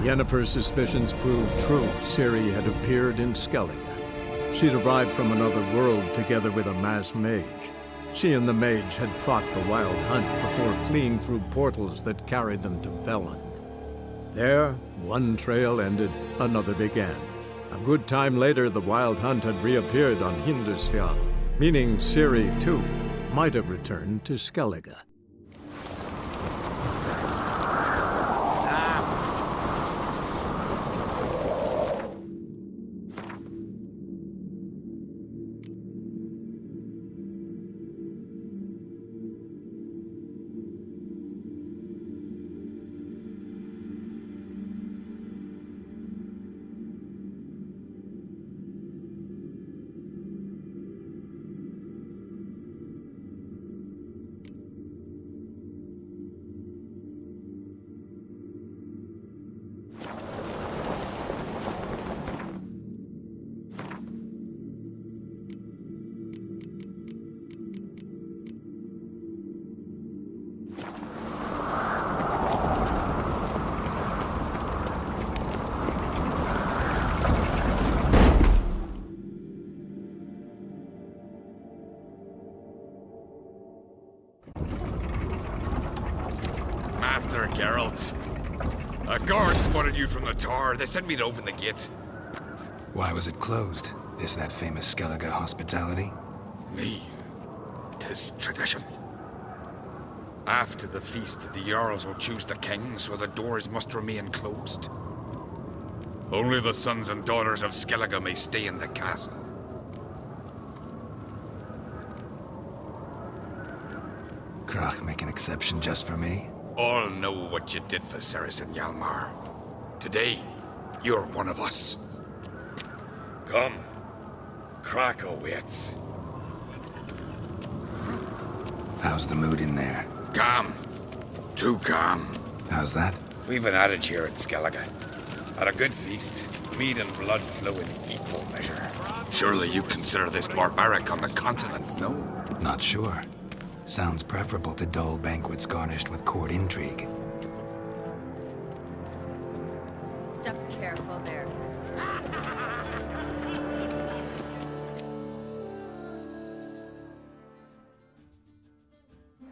Yennefer's suspicions proved true. Ciri had appeared in Skellige. She'd arrived from another world together with a masked mage. She and the mage had fought the Wild Hunt before fleeing through portals that carried them to Velen. There, one trail ended, another began. A good time later, the Wild Hunt had reappeared on Hindarsfjall, meaning Ciri, too, might have returned to Skellige. Master Geralt. A guard spotted you from the tower. They sent me to open the gate. Why was it closed? Is that famous Skellige hospitality? Me. 'Tis tradition. After the feast, the Jarls will choose the king, so the doors must remain closed. Only the sons and daughters of Skellige may stay in the castle. Crach make an exception just for me? All know what you did for Ceres and Hjalmar. Today, you're one of us. Come. Crach awaits. How's the mood in there? Calm. Too calm. How's that? We've an adage here in Skellige. At a good feast, meat and blood flow in equal measure. Surely you consider this barbaric on the continent, no? Not sure. Sounds preferable to dull banquets garnished with court intrigue. Step careful there.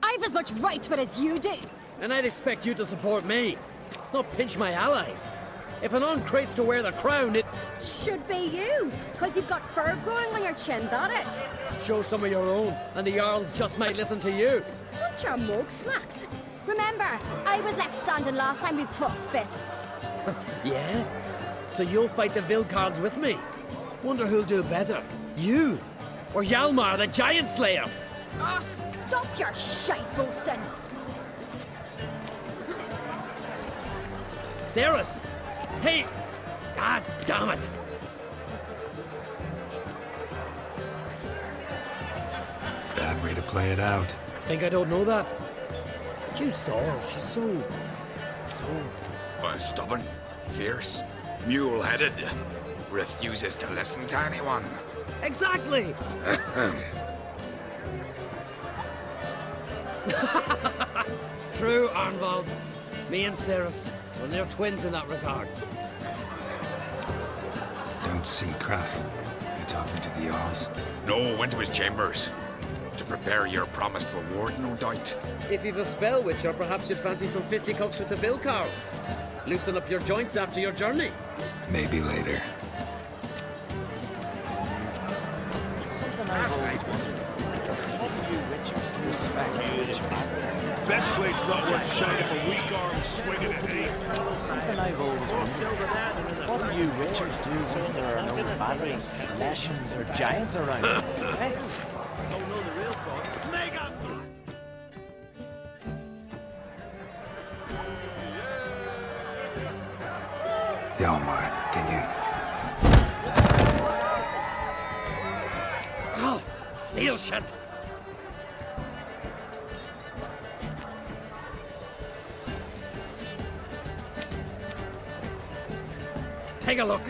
I've as much right to it as you do. And I'd expect you to support me, not pinch my allies. If an uncrate's to wear the crown, it Should be you, because you've got fur growing on your chin, that it? show some of your own, and the Jarls just might listen to you. Got your mug smacked. Remember, I was left standing last time we crossed fists. Yeah? So you'll fight the Vilcards with me? Wonder who'll do better, you or Hjalmar the Giant Slayer? Ah, stop your shite boasting. Ceres! Hey! Ah, damn it! Bad way to play it out. Think I don't know that? But you saw her, she's so... Stubborn, fierce, mule-headed. Refuses to listen to anyone. Exactly! True, Arnvald. Me and Ceres, well, they're twins in that regard. Don't see Crach. You talking to the Jarls? No, went to his chambers. To prepare your promised reward, no doubt. If you've a spell witcher, perhaps you'd fancy some fisticuffs with the Vilcards. Loosen up your joints after your journey. Maybe later. Best blade's not worth shine if a weak arm swinging at 8. Something I've always wondered. What do you witchers do when there are no basilisks, leshens, or giants around? Eh? Don't know the real cause. Mega! Hjalmar, can you... Oh, seal shit! Take a look.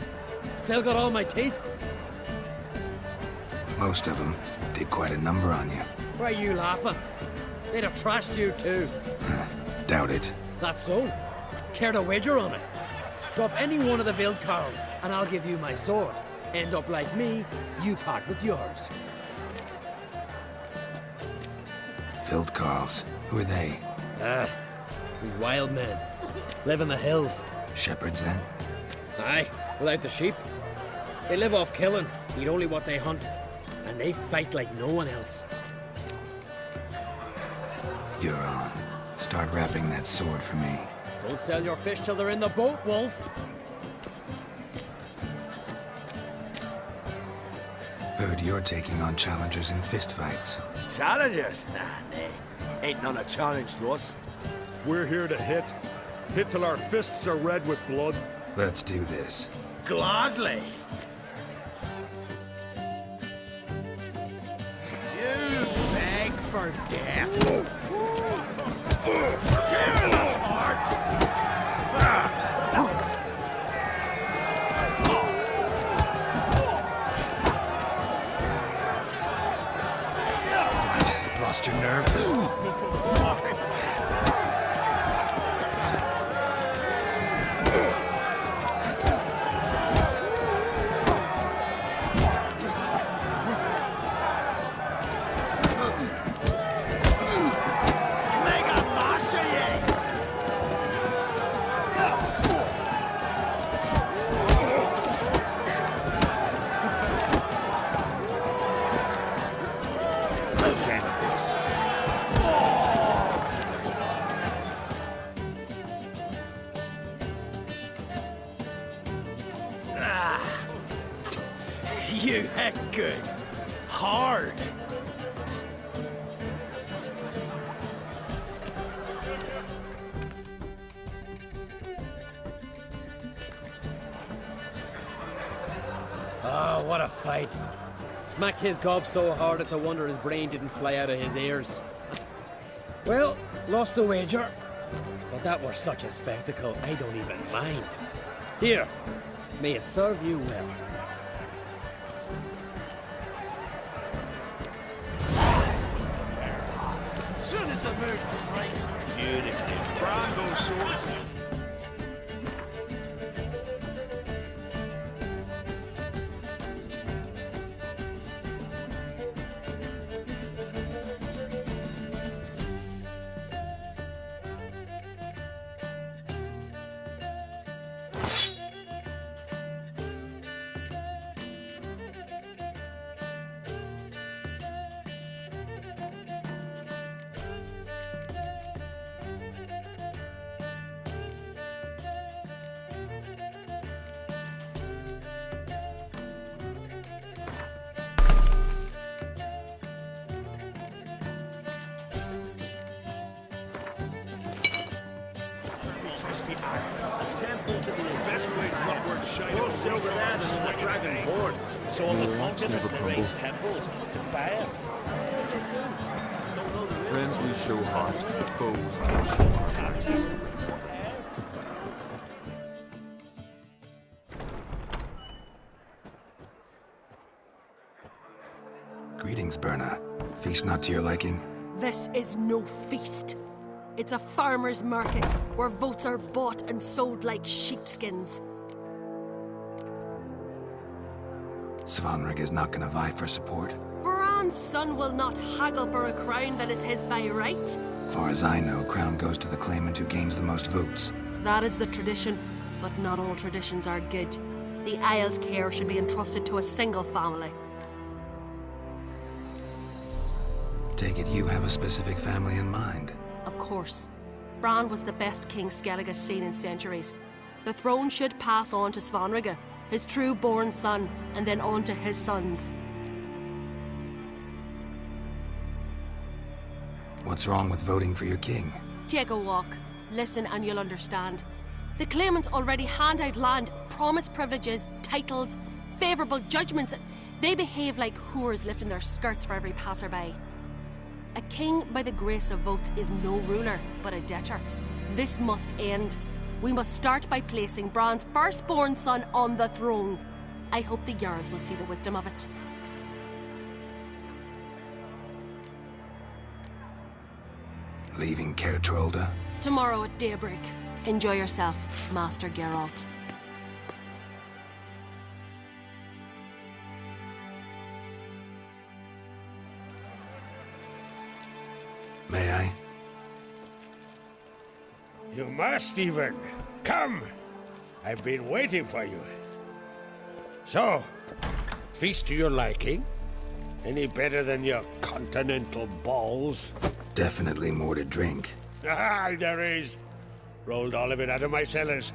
Still got all my teeth? Most of them did quite a number on you. Why are you laughing? They'd have trashed you too. Doubt it. That's so. Care to wager on it? Drop any one of the Vilcarls, and I'll give you my sword. End up like me, you part with yours. Vilcarls, who are they? These wild men. Live in the hills. Shepherds, then? Aye, without the sheep. They live off killing, eat only what they hunt, and they fight like no one else. You're on. Start wrapping that sword for me. Don't sell your fish till they're in the boat, Wolf. Heard you're taking on challengers in fistfights. Challengers? Nah, nay. Ain't none a challenge to us. We're here to hit. Hit till our fists are red with blood. Let's do this. Gladly. You beg for death. Tear them apart! What? Lost your nerve? Fuck. You heck good. Hard. Oh, what a fight. Smacked his gob so hard it's a wonder his brain didn't fly out of his ears. Well, lost the wager. But that were such a spectacle, I don't even mind. Here, may it serve you well. Soon as the mood strikes beautifully, brand those swords. Best blade's not worth shining. More silver than in the dragon's hoard. So on the continent they raise temples to fire. Friends we show heart, foes we show heart. Greetings, Berna. Feast not to your liking? This is no feast. It's a farmer's market where votes are bought and sold like sheepskins. Svanrig is not gonna vie for support. Bran's son will not haggle for a crown that is his by right. Far as I know, crown goes to the claimant who gains the most votes. That is the tradition, but not all traditions are good. The Isle's care should be entrusted to a single family. Take it you have a specific family in mind. Of course. Bran was the best king Skellige's seen in centuries. The throne should pass on to Svanrig, his true-born son, and then on to his sons. What's wrong with voting for your king? Take a walk. Listen and you'll understand. The claimants already hand out land, promise privileges, titles, favourable judgments. They behave like whores lifting their skirts for every passerby. A king by the grace of votes is no ruler, but a debtor. This must end. We must start by placing Bran's firstborn son on the throne. I hope the Jarls will see the wisdom of it. Leaving Caer Trolda? Tomorrow at daybreak. Enjoy yourself, Master Geralt. May I? You must even. Come! I've been waiting for you. So, feast to your liking? Any better than your continental balls? Definitely more to drink. Ah, there is. Rolled all of it out of my cellars.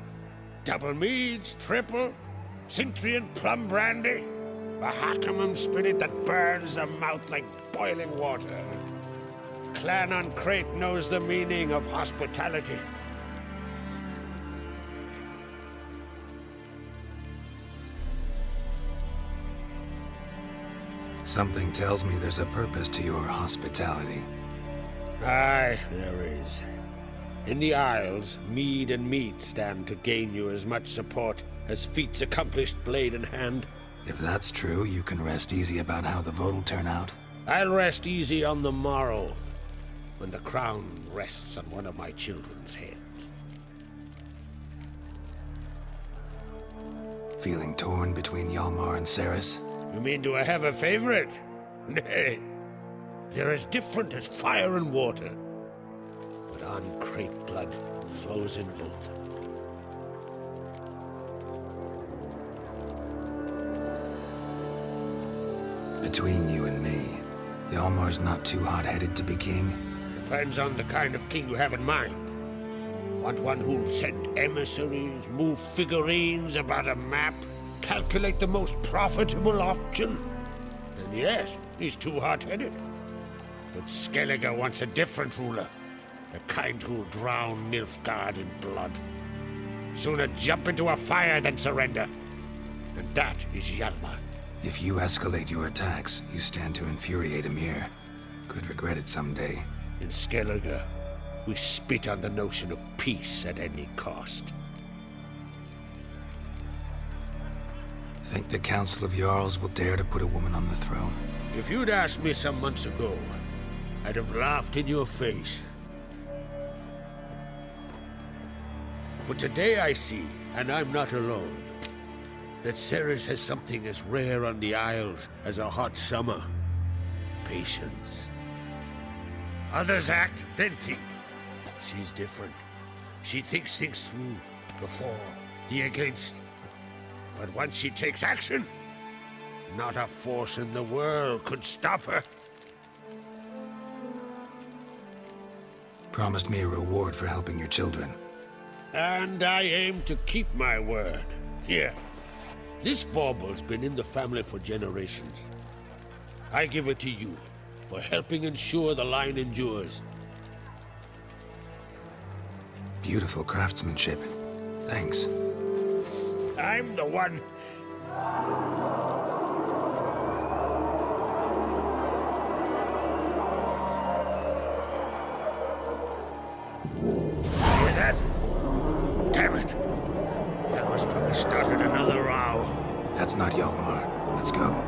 Double meads, triple, Cintrian plum brandy, a Hackamum spirit that burns the mouth like boiling water. Clan on Crate knows the meaning of hospitality. Something tells me there's a purpose to your hospitality. Aye, there is. In the Isles, mead and meat stand to gain you as much support as feats accomplished blade in hand. If that's true, you can rest easy about how the vote'll turn out. I'll rest easy on the morrow, when the crown rests on one of my children's heads. Feeling torn between Hjalmar and Ceres? You mean do I have a favorite? Nay. They're as different as fire and water. But on Crate blood flows in both. Between you and me, Hjalmar's not too hot-headed to be king? Depends on the kind of king you have in mind. Want one who'll send emissaries, move figurines about a map, calculate the most profitable option? Then yes, he's too hot-headed. But Skellige wants a different ruler. The kind who'll drown Nilfgaard in blood. Sooner jump into a fire than surrender. And that is Hjalmar. If you escalate your attacks, you stand to infuriate Emir. Could regret it someday. In Skellige, we spit on the notion of peace at any cost. Think the Council of Jarls will dare to put a woman on the throne? If you'd asked me some months ago, I'd have laughed in your face. But today I see, and I'm not alone, that Ceres has something as rare on the Isles as a hot summer. Patience. Others act, then think. She's different. She thinks things through, the for, the against. But once she takes action, not a force in the world could stop her. Promised me a reward for helping your children. And I aim to keep my word. Here, this bauble's been in the family for generations. I give it to you for helping ensure the line endures. Beautiful craftsmanship. Thanks. I'm the one. Hear that? Damn it. Hjalmar's probably started another row. That's not Hjalmar. Let's go.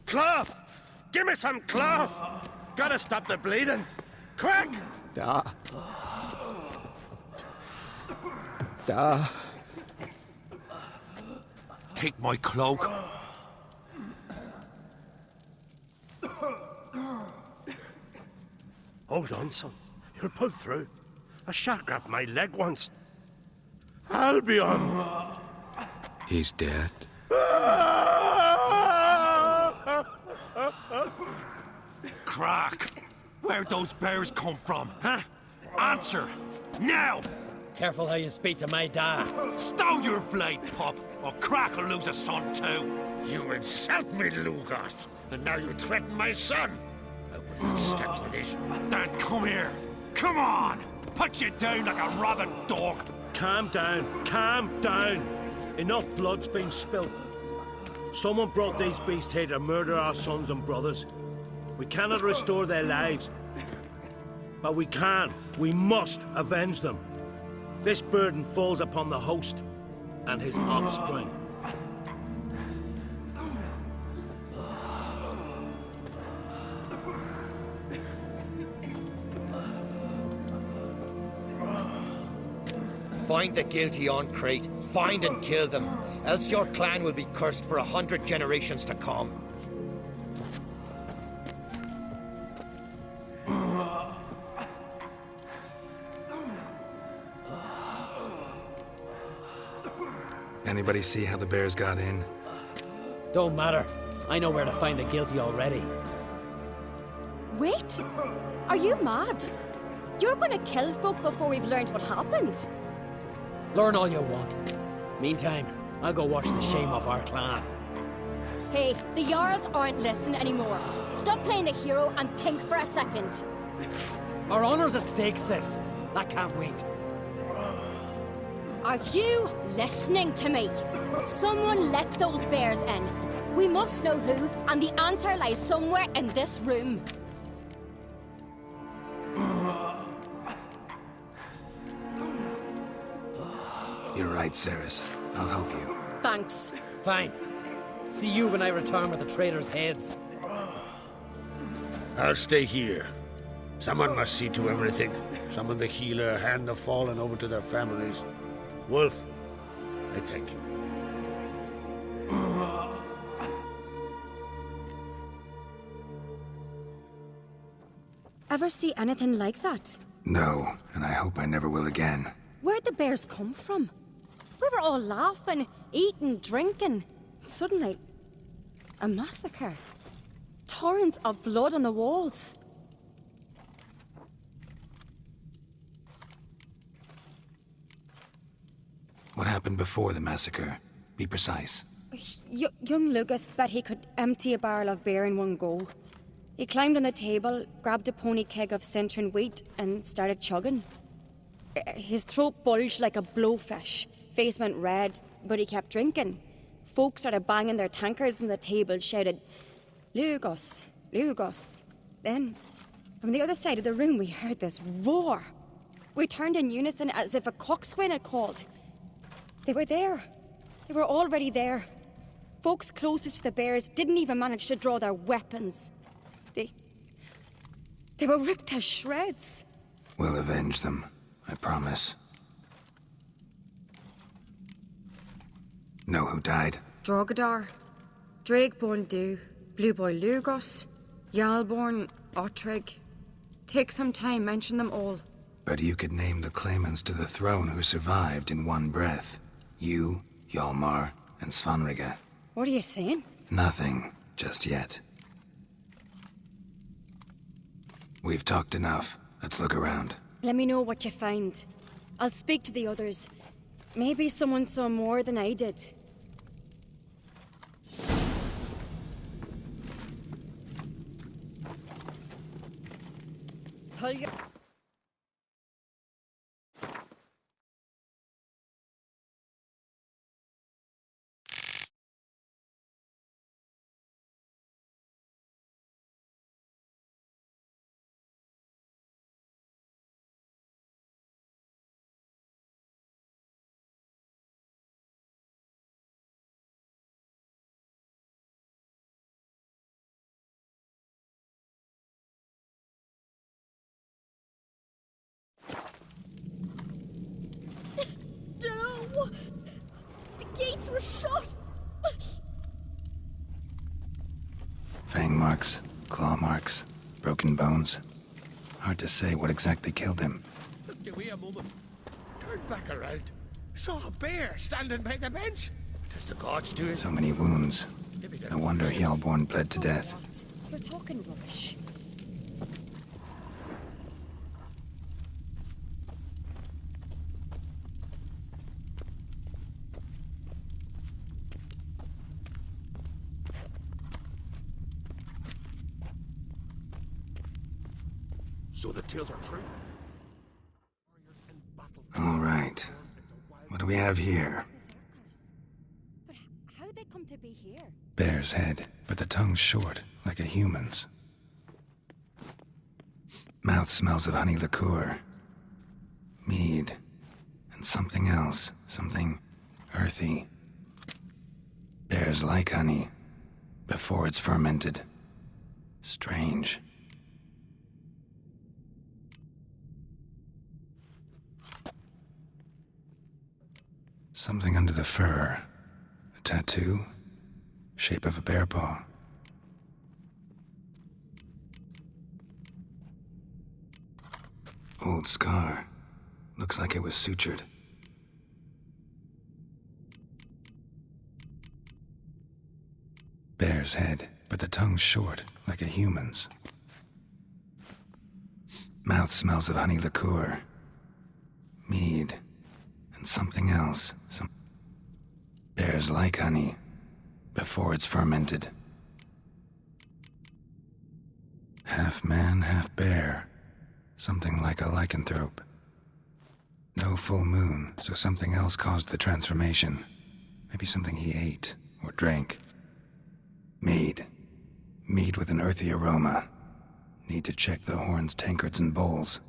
Cloth! Give me some cloth! Gotta stop the bleeding. Quick! Da. Take my cloak. Hold on, son. You'll pull through. A shark grabbed my leg once. I'll be on. He's dead. Crack! Where'd those bears come from, huh? Answer! Now! Careful how you speak to my dad. Stow your blade, pup, or Crack will lose a son too. You insult me, Lugos, and now you threaten my son. I will not stand for this. Then come here. Come on! Put you down like a rabid dog. Calm down. Calm down. Enough blood's been spilt. Someone brought these beasts here to murder our sons and brothers. We cannot restore their lives. But we can. We must avenge them. This burden falls upon the host and his offspring. Find the guilty on Crete. Find and kill them. Else your clan will be cursed for 100 generations to come. Anybody see how the bears got in? Don't matter. I know where to find the guilty already. Wait! Are you mad? You're gonna kill folk before we've learned what happened. Learn all you want. Meantime, I'll go wash the shame off our clan. Hey, the Jarls aren't listening anymore. Stop playing the hero and think for a second. Our honor's at stake, sis. That can't wait. Are you listening to me? Someone let those bears in. We must know who, and the answer lies somewhere in this room. You're right, Ceres. I'll help you. Thanks. Fine. See you when I return with the traitors' heads. I'll stay here. Someone must see to everything. Summon the healer, hand the fallen over to their families. Wolf, I thank you. Ever see anything like that? No, and I hope I never will again. Where'd the bears come from? We were all laughing, eating, drinking. Suddenly, a massacre. Torrents of blood on the walls. What happened before the massacre? Be precise. Young Lucas bet he could empty a barrel of beer in one go. He climbed on the table, grabbed a pony keg of centra wheat, and started chugging. His throat bulged like a blowfish. Face went red, but he kept drinking. Folks started banging their tankards on the table, shouted, "Lugos, Lugos." Then, from the other side of the room, we heard this roar. We turned in unison as if a coxswain had called. They were there. They were already there. Folks closest to the bears didn't even manage to draw their weapons. They were ripped to shreds. We'll avenge them, I promise. Know who died? Drogadar, Drakeborn Du, Blue Boy Lugos, Yalborn, Ottrig. Take some time, mention them all. But you could name the claimants to the throne who survived in one breath. You, Hjalmar, and Svanrige. What are you saying? Nothing. just yet. We've talked enough. Let's look around. Let me know what you find. I'll speak to the others. Maybe someone saw more than I did. No! The gates were shut! Fang marks, claw marks, broken bones. Hard to say what exactly killed him. Give me a moment. Turned back around. Saw a bear standing by the bench. Does the gods do it? So many wounds. No wonder Hellborn bled to death. You're talking rubbish. So the tales are true. All right. What do we have here? But how'd they come to be here? Bear's head, but the tongue's short, like a human's. Mouth smells of honey liqueur. Mead. And something else. Something earthy. Bears like honey. Before it's fermented. Strange. Something under the fur. A tattoo? Shape of a bear paw. Old scar. Looks like it was sutured. Bear's head, but the tongue's short, like a human's. Mouth smells of honey liqueur. Mead. And something else. Bears like honey. Before it's fermented. Half man, half bear. Something like a lycanthrope. No full moon, so something else caused the transformation. Maybe something he ate or drank. Mead. Mead with an earthy aroma. Need to check the horns, tankards, and bowls.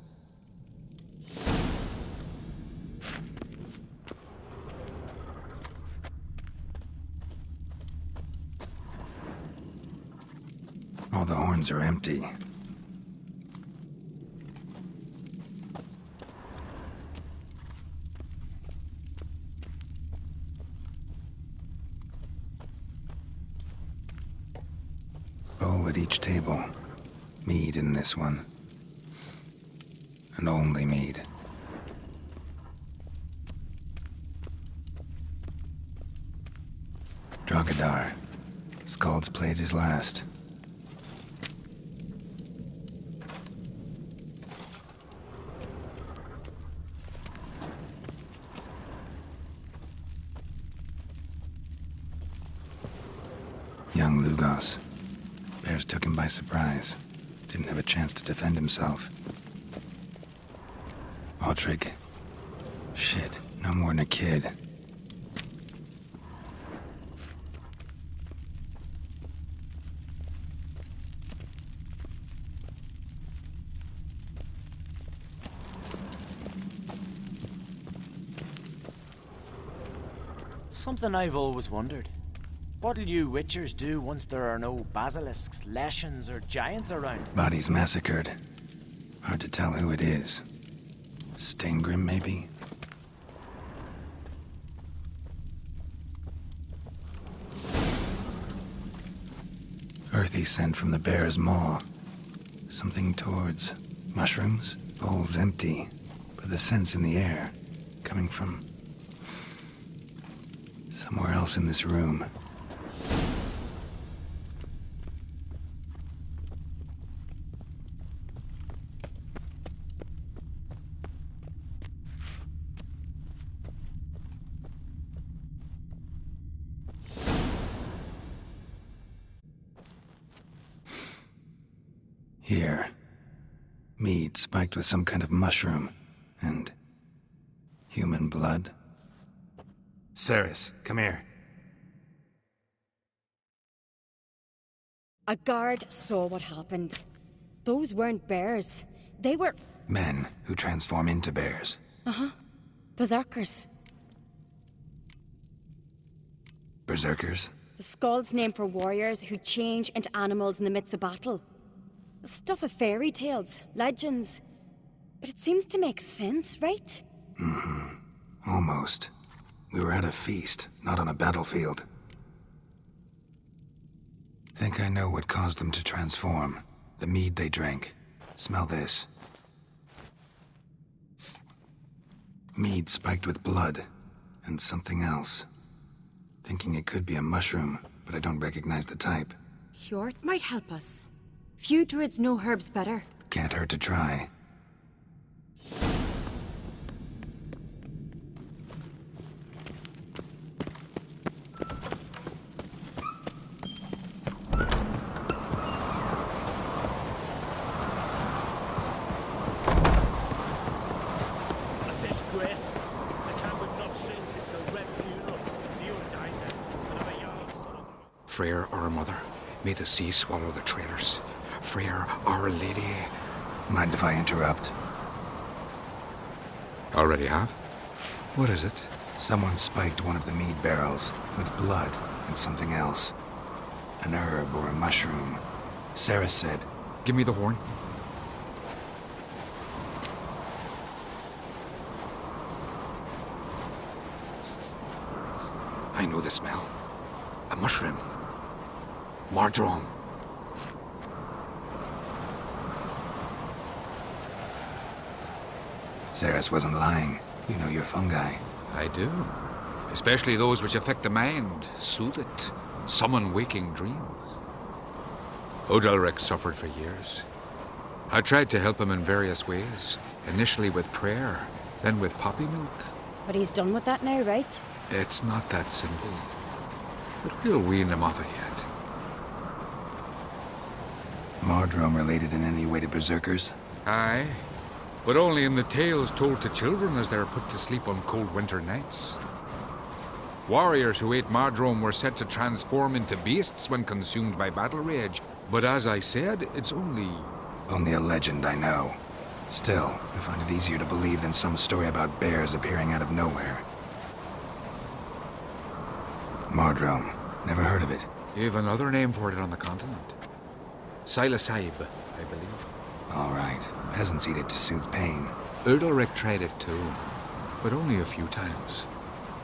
All the horns are empty. Bowl at each table. Mead in this one. And only mead. Drogadar. Skald's played his last. Young Lugos. Bears took him by surprise. Didn't have a chance to defend himself. Autrig. Shit, no more than a kid. Something I've always wondered. What'll you witchers do once there are no basilisks, leshens, or giants around? Bodies massacred. Hard to tell who it is. Staingrim, maybe? Earthy scent from the bear's maw. Something towards mushrooms? Bowl's empty, but the scent's in the air. Coming from somewhere else in this room. Here. Mead spiked with some kind of mushroom. And... human blood. Ceres, come here. A guard saw what happened. Those weren't bears. They were... Men who transform into bears. Uh-huh. Berserkers. Berserkers? The Skald's name for warriors who change into animals in the midst of battle. The stuff of fairy tales, legends. But it seems to make sense, right? Mm-hmm. Almost. We were at a feast, not on a battlefield. Think I know what caused them to transform. The mead they drank. Smell this. Mead spiked with blood. And something else. Thinking it could be a mushroom, but I don't recognize the type. Hjort might help us. Few druids know herbs better. Can't hurt to try. Freyr, our mother, may the sea swallow the traitors. Freyr, our lady. Mind if I interrupt? Already have? What is it? Someone spiked one of the mead barrels with blood and something else. An herb or a mushroom. Sarah said... Give me the horn. I know the smell. A mushroom. Mardrome. Ceres wasn't lying. You know your fungi. I do. Especially those which affect the mind, soothe it, summon waking dreams. Odalric suffered for years. I tried to help him in various ways, initially with prayer, then with poppy milk. But he's done with that now, right? It's not that simple. But we'll wean him off it yet. Mardrome related in any way to berserkers? Aye, but only in the tales told to children as they're put to sleep on cold winter nights. Warriors who ate Mardrome were said to transform into beasts when consumed by battle rage, but as I said, it's only... Only a legend, I know. Still, I find it easier to believe than some story about bears appearing out of nowhere. Mardrome. Never heard of it. You've another name for it on the continent. Silasaib, I believe. All right. Peasants eat it to soothe pain. Udalric tried it too, but only a few times.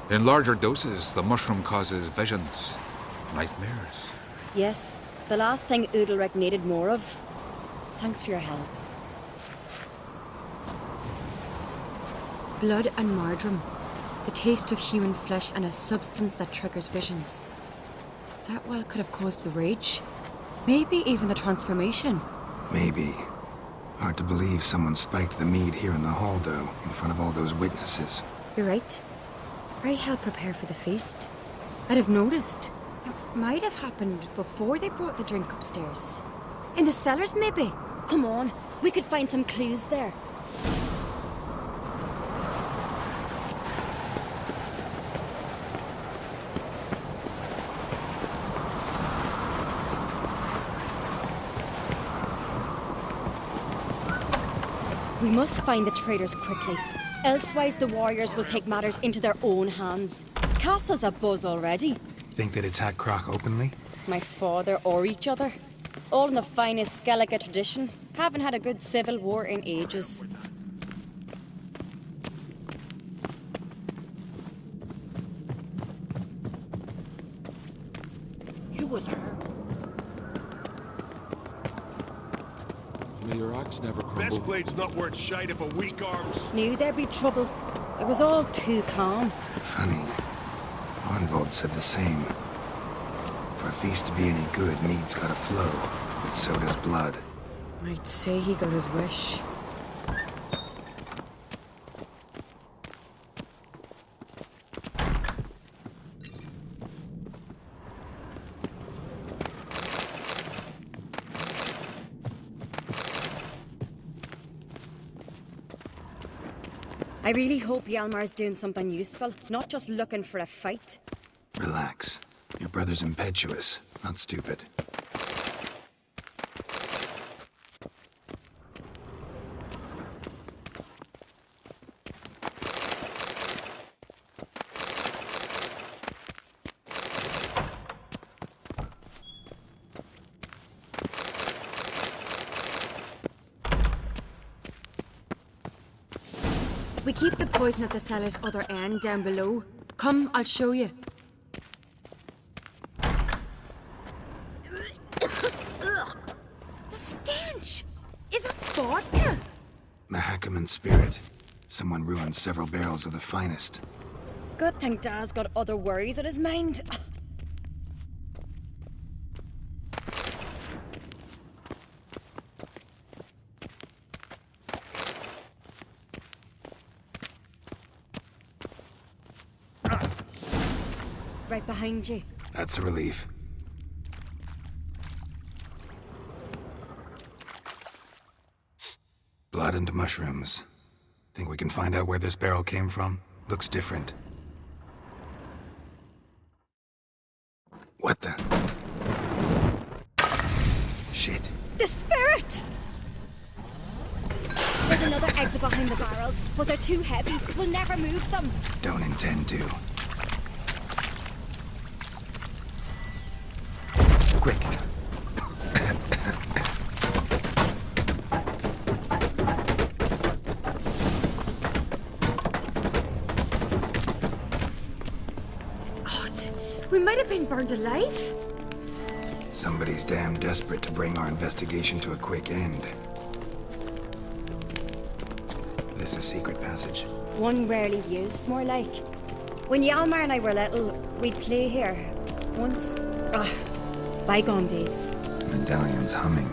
In larger doses, the mushroom causes visions, nightmares. Yes, the last thing Udalric needed more of. Thanks for your help. Blood and Mardrome. The taste of human flesh and a substance that triggers visions. That well could have caused the rage. Maybe even the transformation. Maybe. Hard to believe someone spiked the mead here in the hall, though, in front of all those witnesses. You're right. I helped prepare for the feast. I'd have noticed. It might have happened before they brought the drink upstairs. In the cellars, maybe. Come on, we could find some clues there. We must find the traitors quickly. Elsewise, the warriors will take matters into their own hands. The castle's abuzz already. Think they'd attack Croc openly? My father or each other. All in the finest Skellige tradition. Haven't had a good civil war in ages. You were there. May your axe never crumble. Best blade's not worth shite if a weak arm's... Knew there'd be trouble. It was all too calm. Funny. Arnvold said the same. For a feast to be any good, mead's gotta flow, but so does blood. I'd say he got his wish. I really hope Hjalmar's doing something useful, not just looking for a fight. Relax. Your brother's impetuous, not stupid. We keep the poison at the cellar's other end, down below. Come, I'll show you. The stench! Is that vodka? Mahakaman spirit. Someone ruined several barrels of the finest. Good thing Dad's got other worries in his mind. Right behind you. That's a relief. Blood and mushrooms. Think we can find out where this barrel came from? Looks different. What the? Shit. The spirit! There's another exit behind the barrels, but they're too heavy. We'll never move them. Don't intend to. Quick. God, we might have been burned alive. Somebody's damn desperate to bring our investigation to a quick end. This a secret passage? One rarely used, more like. When Hjalmar and I were little, we'd play here. Once. Bygone days. Medallion's humming.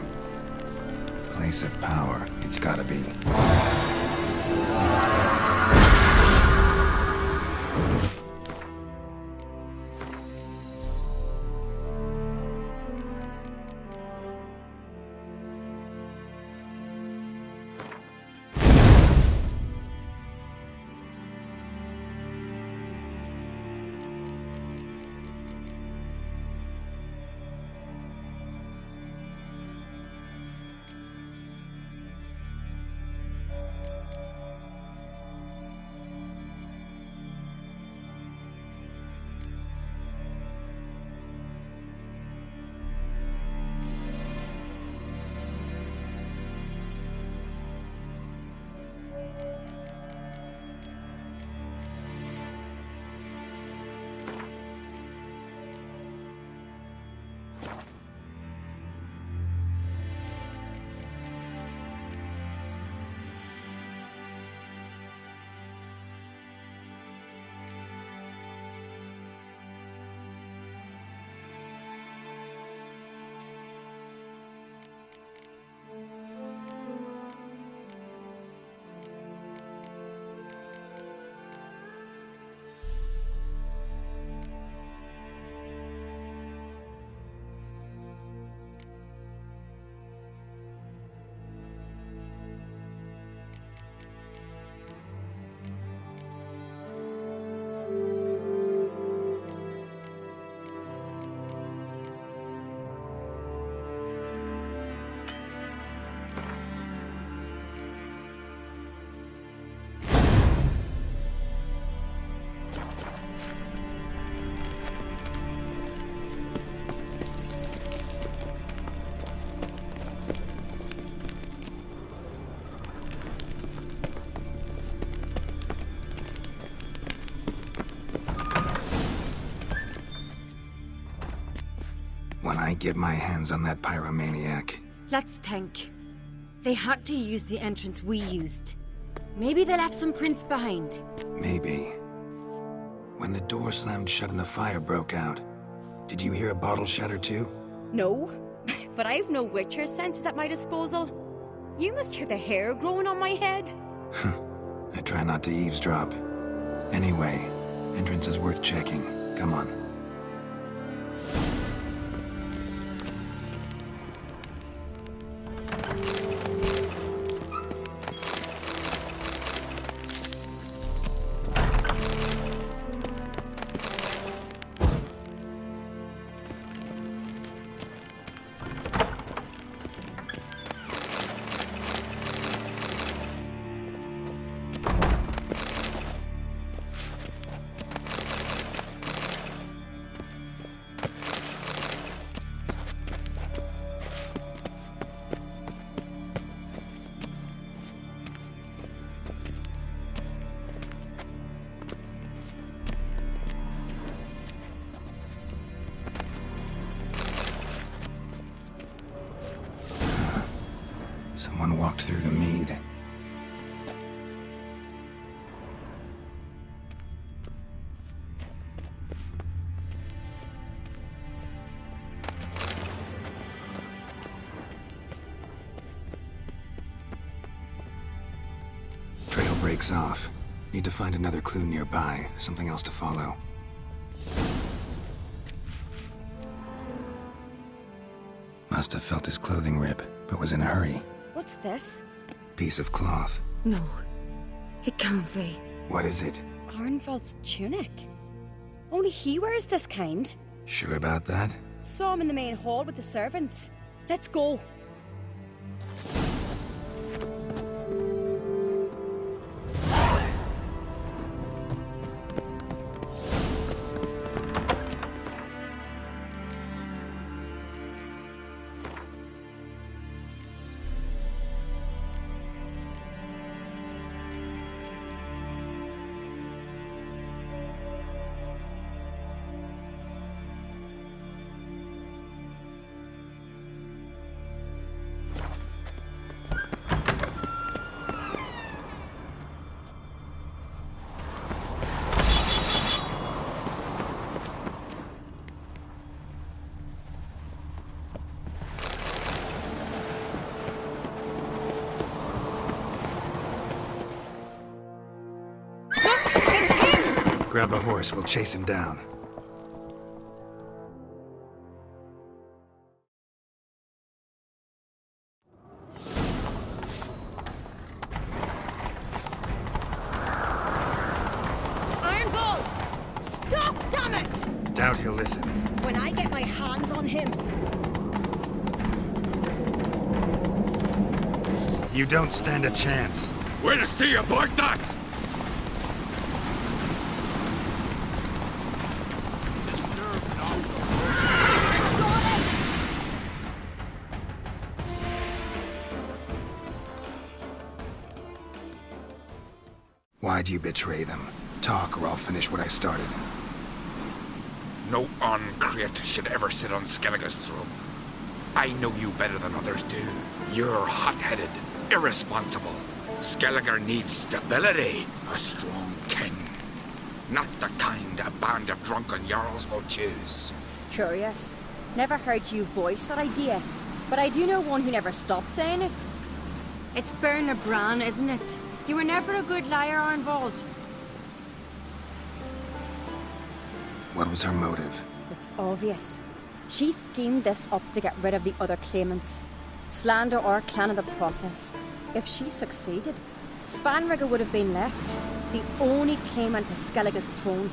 Place of power, it's gotta be. When I get my hands on that pyromaniac. Let's think. They had to use the entrance we used. Maybe they left some prints behind. Maybe. When the door slammed shut and the fire broke out, did you hear a bottle shatter too? No, but I've no Witcher senses at my disposal. You must hear the hair growing on my head. I try not to eavesdrop. Anyway, entrance is worth checking. Come on. Someone walked through the mead. Trail breaks off. Need to find another clue nearby, something else to follow. Must have felt his clothing rip, but was in a hurry. What's this? Piece of cloth. No. It can't be. What is it? Arnvald's tunic. Only he wears this kind. Sure about that? Saw him in the main hall with the servants. Let's go. Grab a horse, we'll chase him down. Arnvald! Stop, damn it! Doubt he'll listen. When I get my hands on him. You don't stand a chance. We'll see about that! Why'd you betray them? Talk, or I'll finish what I started. No uncreate should ever sit on Skellige's throne. I know you better than others do. You're hot-headed, irresponsible. Skellige needs stability, a strong king. Not the kind a band of drunken jarls will choose. Curious. Never heard you voice that idea, but I do know one who never stops saying it. It's Berna Bran, isn't it? You were never a good liar, Arnvald. What was her motive? It's obvious. She schemed this up to get rid of the other claimants. Slander our clan in the process. If she succeeded, Svanrige would have been left, the only claimant to Skellige's throne.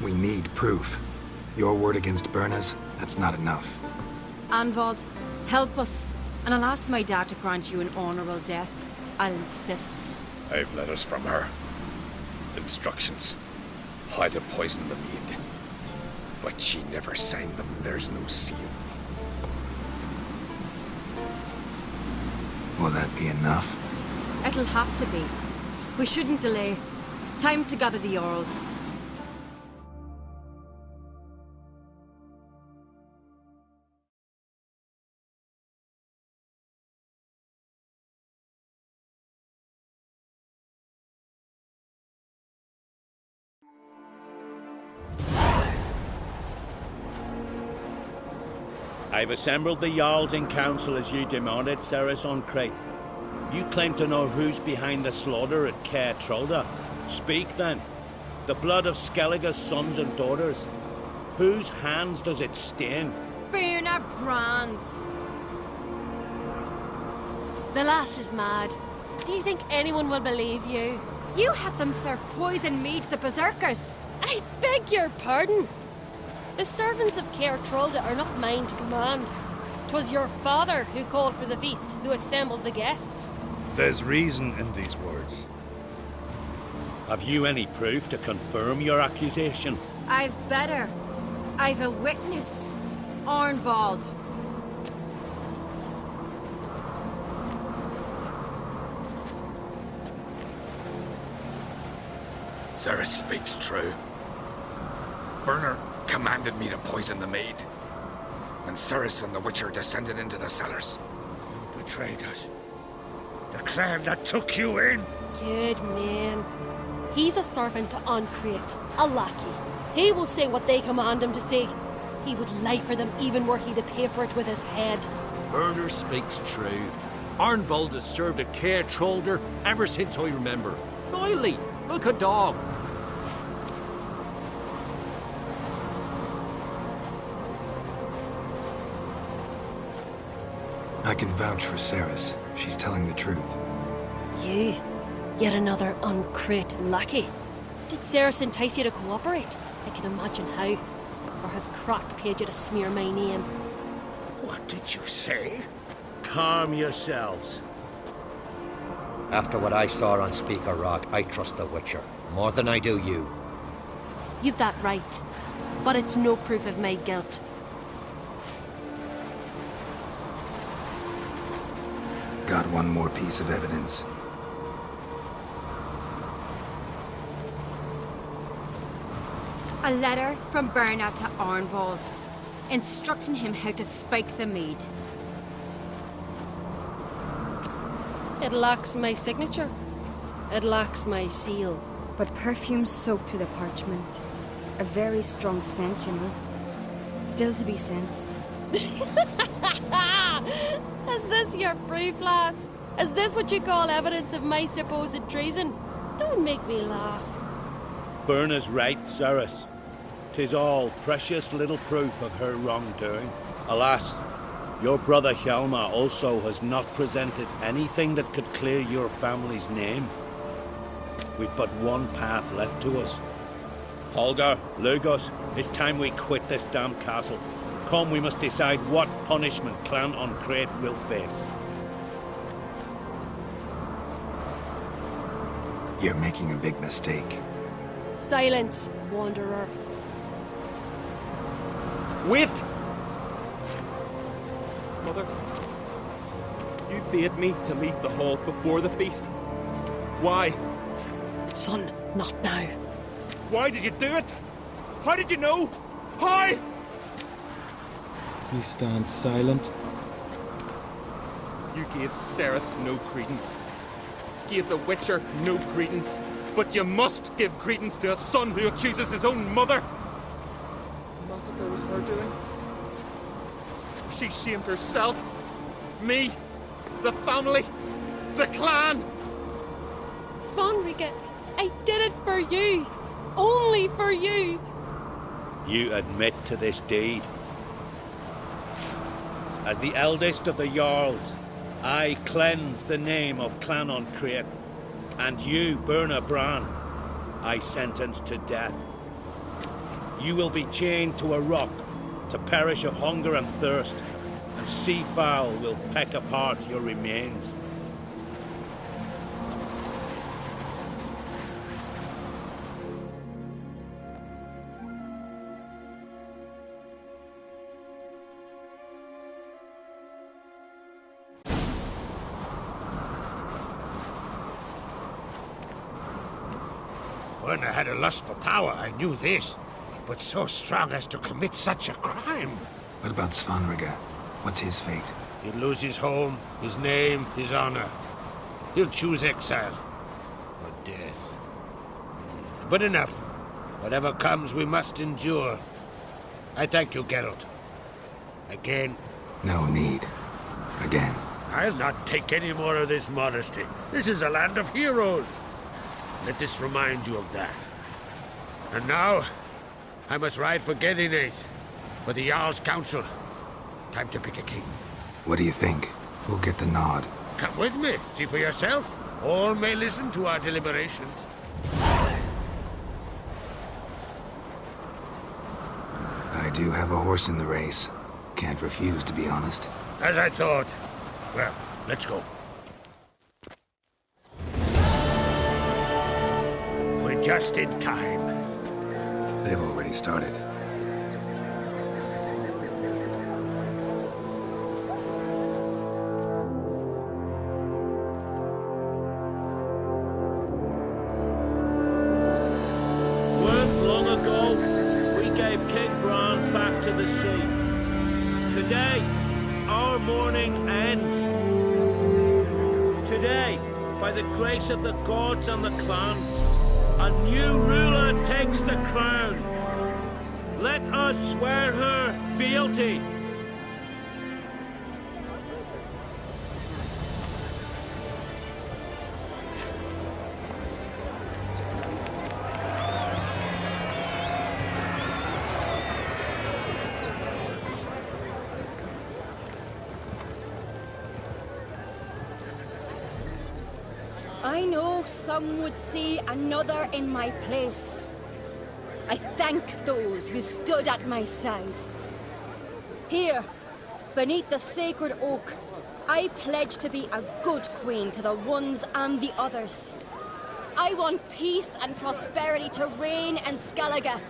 We need proof. Your word against Berna's, that's not enough. Arnvald, help us. And I'll ask my dad to grant you an honorable death. I'll insist. I've letters from her. Instructions. How to poison the mead. But she never signed them. There's no seal. Will that be enough? It'll have to be. We shouldn't delay. Time to gather the Jarls. I've assembled the Jarls in council as you demanded, Ceres on Crate. You claim to know who's behind the slaughter at Caer Trolda. Speak then. The blood of Skellige's sons and daughters. Whose hands does it stain? Berna Bran's. The lass is mad. Do you think anyone will believe you? You had them serve poison mead to the berserkers. I beg your pardon. The servants of Caer Trolda are not mine to command. 'Twas your father who called for the feast, who assembled the guests. There's reason in these words. Have you any proof to confirm your accusation? I've better. I've a witness. Arnvald. Ceres speaks true. Berna commanded me to poison the maid. when Cerys and the Witcher descended into the cellars. You betrayed us. The clan that took you in. Good man. He's a servant to Ancrate, a lackey. He will say what they command him to say. He would lie for them even were he to pay for it with his head. Burner speaks true. Arnvold has served a care trollder ever since I remember. Loyally, like a dog. I can vouch for Cerys. She's telling the truth. You? Yet another Ancrate lackey? Did Cerys entice you to cooperate? I can imagine how. Or has Crack paid you to smear my name? What did you say? Calm yourselves. After what I saw on Speaker Rock, I trust the Witcher. More than I do you. You've that right. But it's no proof of my guilt. Got one more piece of evidence. A letter from Berna to Arnvold, instructing him how to spike the mead. It lacks my signature. It lacks my seal. But perfume soaked through the parchment. A very strong scent, you know. Still to be sensed. Is this your proof, lass? Is this what you call evidence of my supposed treason? Don't make me laugh. Berna's right, Cerys. 'Tis all precious little proof of her wrongdoing. Alas, your brother Hjalmar also has not presented anything that could clear your family's name. We've but one path left to us. Holger, Lugos, it's time we quit this damn castle. Come, we must decide what punishment Clan Ancrate will face. You're making a big mistake. Silence, wanderer. Wait! Mother, you bade me to leave the hall before the feast. Why? Son, not now. Why did you do it? How did you know? How? You stand silent. You gave Cerys no credence. Gave the Witcher no credence. But you must give credence to a son who accuses his own mother. The massacre was her doing. She shamed herself, me, the family, the clan. Svanrika, I did it for you. Only for you. You admit to this deed. As the eldest of the Jarls, I cleanse the name of Clan Ancrate, and you, Berna Bran, I sentence to death. You will be chained to a rock to perish of hunger and thirst, and sea fowl will peck apart your remains. When I had a lust for power, I knew this. But so strong as to commit such a crime. What about Svanrika? What's his fate? He'll lose his home, his name, his honor. He'll choose exile. Or death. But enough. Whatever comes, we must endure. I thank you, Geralt. Again. No need. Again. I'll not take any more of this modesty. This is a land of heroes. Let this remind you of that. And now, I must ride for Gedinate, for the Jarl's Council. Time to pick a king. What do you think? Who'll get the nod? Come with me, see for yourself. All may listen to our deliberations. I do have a horse in the race. Can't refuse, to be honest. As I thought. Well, let's go. We're just in time. They've already started. Weren't long ago, we gave King Bran back to the sea. To Today, our mourning ends. Today, by the grace of the gods and the clans, a new ruler takes the crown. Let us swear her fealty. I know some would see another in my place. I thank those who stood at my side. Here, beneath the sacred oak, I pledge to be a good queen to the ones and the others. I want peace and prosperity to reign in Skellige.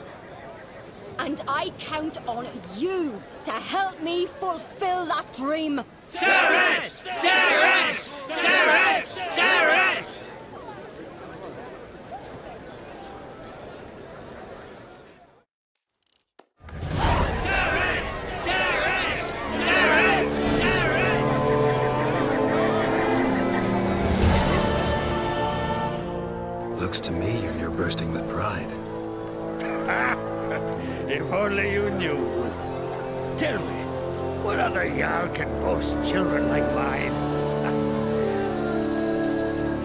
And I count on you to help me fulfill that dream. Ceres! Ceres! Ceres! Ceres! Looks to me you're near bursting with pride. If only you knew, Wolf. Tell me, what other Jarl can boast children like mine?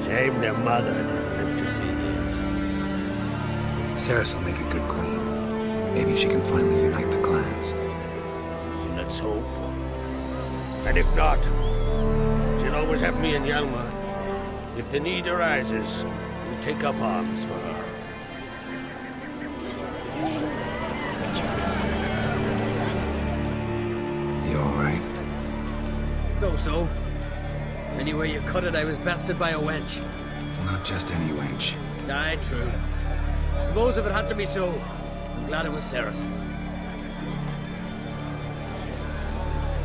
Shame their mother didn't live to see this. Ceres will make a good queen. Maybe she can finally unite the clans. Let's hope. And if not, she'll always have me and Hjalmar. If the need arises, we'll take up arms for her. You alright? So. Anyway you cut it, I was bested by a wench. Not just any wench. Aye, true. Suppose if it had to be so, I'm glad it was Ceres.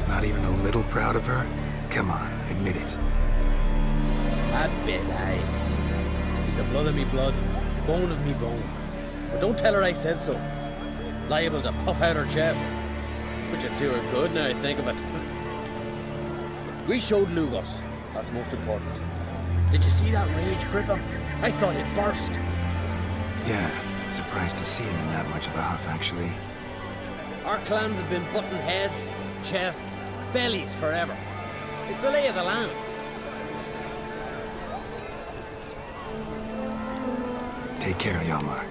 Not even a little proud of her? Come on, admit it. A bit, aye. She's the blood of me blood, bone of me bone. But don't tell her I said so. Liable to puff out her chest. Which would do her good now I think of it. We showed Lugos. That's most important. Did you see that rage grip him? I thought he'd burst. Yeah, surprised to see him in that much of a huff, actually. Our clans have been butting heads, chests, bellies forever. It's the lay of the land. Take care, Hjalmar.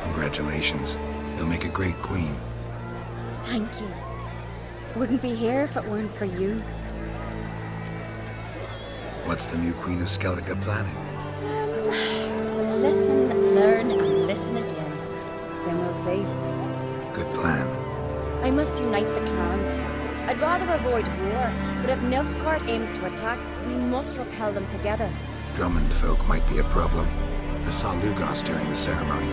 Congratulations. You'll make a great queen. Thank you. Wouldn't be here if it weren't for you. What's the new Queen of Skellige planning? To listen, learn, and listen again. Then we'll see. Good plan. I must unite the clans. I'd rather avoid war, but if Nilfgaard aims to attack, we must repel them together. Drummond folk might be a problem. I saw Lugos during the ceremony.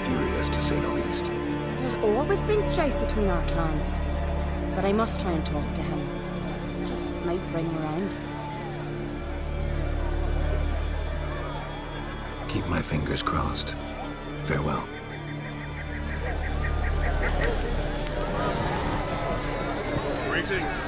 Furious, to say the least. There's always been strife between our clans. But I must try and talk to him. Just might bring him around. Keep my fingers crossed. Farewell. Greetings.